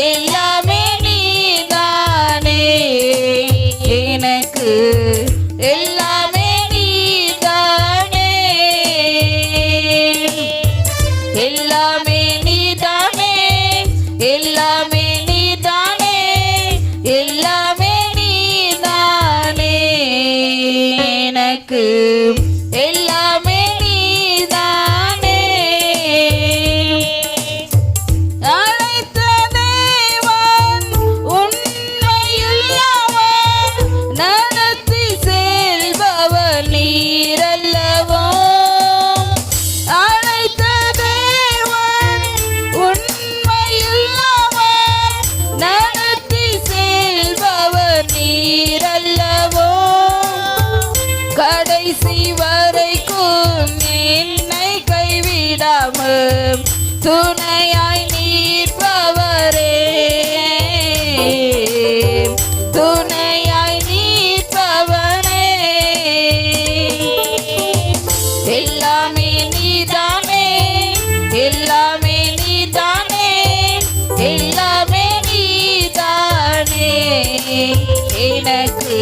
எல்லாமே நீதானே எனக்கு எல்லாமே நீதானே எல்லாமே நீதானே எல்லாமே நீதானே எல்லாமே நீதானே எனக்கு எல்லாமே நீதானே அழைத்த தேவன் உண்மையுள்ளவன் நடத்தி செல்பவர் நீரல்லவோ அழைத்த தேவன் உண்மையுள்ளவன் நடத்தி செல்பவர் நீரல்லவோ கடைசி வரைக்கும் என்னை கைவிடாமல் துணையாய் நீர்ப்பவரே துணையாய் நீர்ப்பவனே எல்லாமே நீதானே எல்லாமே நீதானே எல்லாமே நீதானே எனக்கு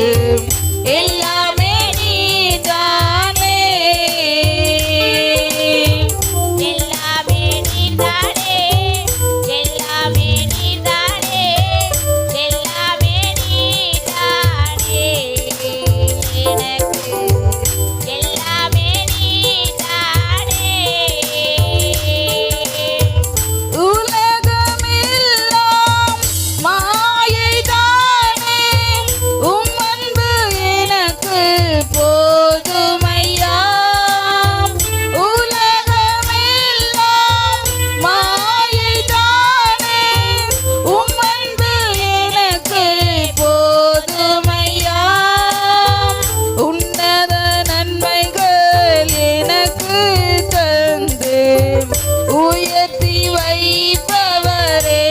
எல்லாமே நீதானே எல்லாமே நீதானே எல்லாமே நீதானே எல்லாமே நீதானே எனக்கு எல்லாமே நீதானே உலகமெல்லாம் மாயைதானே உம் அன்பு எனக்கு போதுமையா உலகமெல்லாம் மாயைதானே உம் அன்பு எனக்கு போதுமையா உன்னத நன்மைகள் எனக்கு தந்து உயர்த்தி வைப்பவரே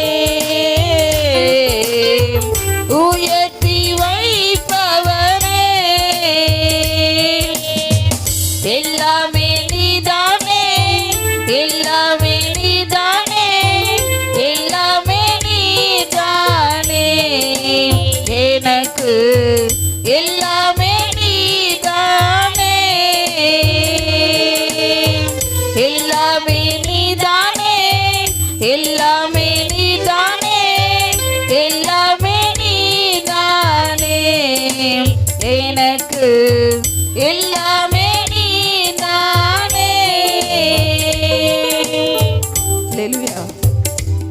உயர்த்தி வைப்பவரே எல்லாமே நீதானே எல்லாமே நீதானே எல்லாமே நீதானே எனக்கு எல்லாமே நீதானே எல்லாமே நீதானே எல்லாமே நீதானே